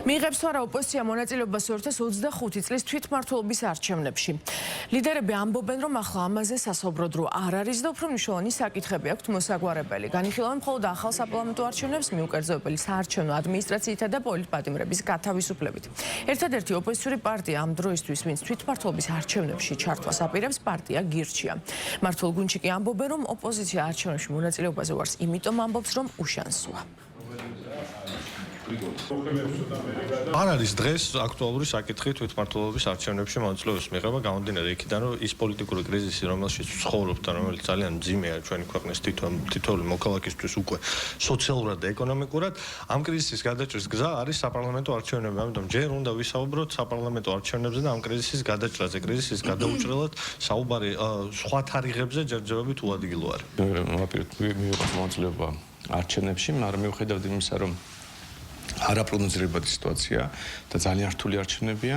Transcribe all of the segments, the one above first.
მიიღებს თუ არა ოპოზიცია მონაწილეობას 2025 წლის თვითმმართველობის არჩევნებში. ლიდერები ამბობენ, რომ ახლა ამაზე სასაუბრო დრო არ არის და უფრო მნიშვნელოვანი საკითხები აქვთ მოსაგვარებელი. განიხილავენ მხოლოდ ახალ საპარლამენტო არჩევნებს მიუკერძოებელი საარჩევნო ადმინისტრაციითა და პოლიტპატიმრების გათავისუფლებით. ერთადერთი ოპოზიციური პარტია ამ დროისთვის, ვინც თვითმმართველობის არჩევნებში ჩართვას აპირებს, პარტია გირჩია. მმართველ გუნდში კი ამბობენ, რომ ოპოზიცია არჩევნებში მონაწილეობაზე უარს, იმიტომ ამბობს, რომ უშანსოა. არ არის დღეს აქტუალური საკითხი თვითმმართველობის არჩევნებში მონაწილეობის მიღება გამომდინარე იქიდან, რომ ის პოლიტიკური კრიზისი, რომელშიც ვცხოვრობთ და რომელიც ძალიან მძიმეა ჩვენი ქვეყნის თითოეული მოქალაქისთვის უკვე სოციალურად და ეკონომიკურად, ამ კრიზისის გადაჭრის გზა არის საპარლამენტო არჩევნები. ამიტომ ჯერ უნდა ვისაუბროთ საპარლამენტო არჩევნებზე და ამ კრიზისის გადაჭრაზე. კრიზისის გადაუჭრელად საუბარი სხვა თარიღებზე ჯერჯერობით უადგილო არის. მივიღოთ მონაწილეობა არჩევნებში, მაგრამ მიუხედავად იმისა, რომ არაპროგნოზირებადი სიტუაცია და ძალიან რთული არჩევნებია,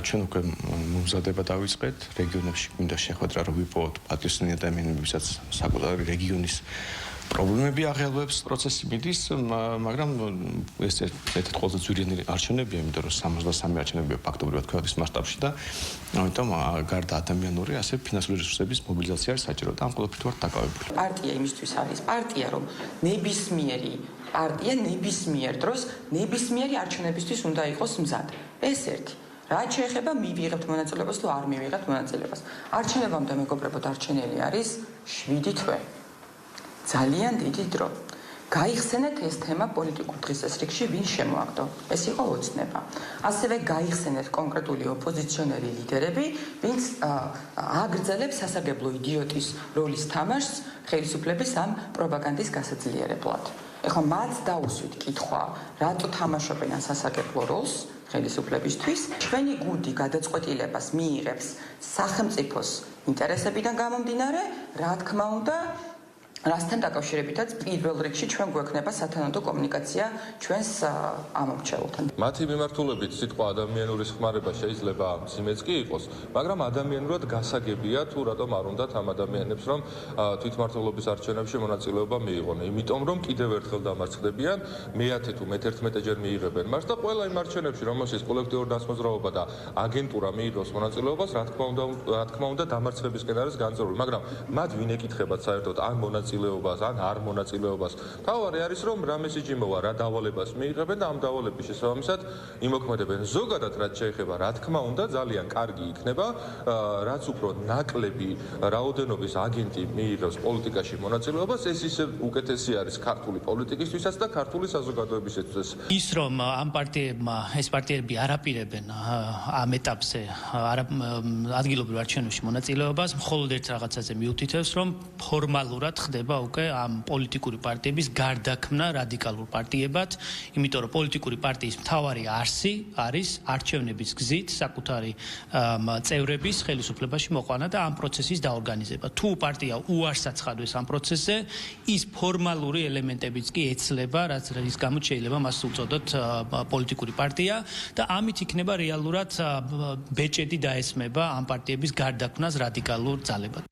ჩვენ უკვე მომზადება დავიწყეთ რეგიონებში გვინდა შეხვედრა, რომ ვიპოვოთ პატრიოტული ადამიანები, ვისაც საკუთარი რეგიონის პრობლემები აღელვებს, პროცესი მიდის, მაგრამ ეს ერთ-ერთი ყველაზე ძვირიანი არჩევნებია, იმიტომ რომ 63 არჩევნებია ფაქტობრივად ქვეყნის მასშტაბში და ამიტომ გარდა ადამიანური, ასე ფინანსური რესურსების მობილიზაცია არის საჭირო და ამ ყველაფრით ვართ დაკავებული. პარტია იმისთვის არის პარტია, რომ ნებისმიერი პარტია ნებისმიერ დროს ნებისმიერი არჩევნებისთვის უნდა იყოს მზად. ეს ერთი. რაც შეეხება მივიღებთ მონაწილეობას თუ არ მივიღებთ მონაწილეობას. არჩევნებამდე მეგობრებო დარჩენილი არის 7 თვე. ძალიან დიდი დრო. გაიხსენეთ ეს თემა პოლიტიკურ დღესასრიგში ვინ შემოაგდო. ეს იყო ოცნება. ასევე გაიხსენეთ კონკრეტული ოპოზიციონერი ლიდერები, ვინც აგრძელებს სასარგებლო იდიოტის როლის თამაშს ხელისუფლების ამ პროპაგანდის გასაძლიერებლად. ეხლა მათ დაუსვით კითხვა, რატო თამაშობენ ამ სასარგებლო როლს ხელისუფლებისთვის. ჩვენი გუნდი გადაწყვეტილებას მიიღებს სახელმწიფოს ინტერესებიდან გამომდინარე, რა თქმა უნდა, რასთან დაკავშირებითაც პირველ რიგში ჩვენ გვექნება სათანადო კომუნიკაცია ჩვენს ამომრჩეველთან. მათი მიმართულებით სიტყვა ადამიანური ხმარება შეიძლება მძიმეც კი იყოს, მაგრამ ადამიანურად გასაგებია თუ რატომ არ უნდათ ამ ადამიანებს რომ თვითმმართველობის არჩევნებში მონაწილეობა მიიღონ. იმიტომ რომ კიდევ ერთხელ დამარცხდებიან, მე-10 თუ მე-11 ჯერ მიიღებენ მას და ყველა იმ არჩევნებში, რომელშიც კოლექტიური დასმოძრაობა და აგენტურა მიიღოს მონაწილეობას, რა თქმა უნდა დამარცხებისკენ არის განწირული, მაგრამ მათ ვინ ეკითხებათ საერთოდ ან მონაწილეობას ან არ მონაწილეობას. თავარი არის რომ რა მესიჯი მოვა, რა დავალებას მიიღებენ და ამ დავალების შესაბამისად იმოქმედებენ. ზოგადად რაც შეეხება, რა თქმა უნდა, ძალიან კარგი იქნება, რაც უფრო ნაკლები რაოდენობის აგენტი მიიღებს პოლიტიკაში მონაწილეობას, ეს ისე უკეთესი არის ქართული პოლიტიკისთვისაც და ქართული საზოგადოებისთვისაც. ის რომ ამ პარტიებმა ეს პარტიები არ აპირებენ ამ ეტაპზე ადგილობრივ არჩევნებში მონაწილეობას, მხოლოდ ერთ რაღაცაზე მიუთითებს, რომ ფორმალურად ხდება უკვე ამ პოლიტიკური პარტიების გარდაქმნა რადიკალურ პარტიებად, იმიტომ რომ პოლიტიკური პარტიის მთავარი არსი არის არჩევნების გზით საკუთარი წევრების ხელისუფლებაში მოყვანა და ამ პროცესის დაორგანიზება. თუ პარტია უარს აცხადებს ამ პროცესზე, ის ფორმალური ელემენტებიც კი ეცლება, რის გამოც შეიძლება მას უწოდოთ პოლიტიკური პარტია და ამით იქნება რეალურად ბეჭედი დაესმება ამ პარტიების გარდაქმნას რადიკალურ ძალებად.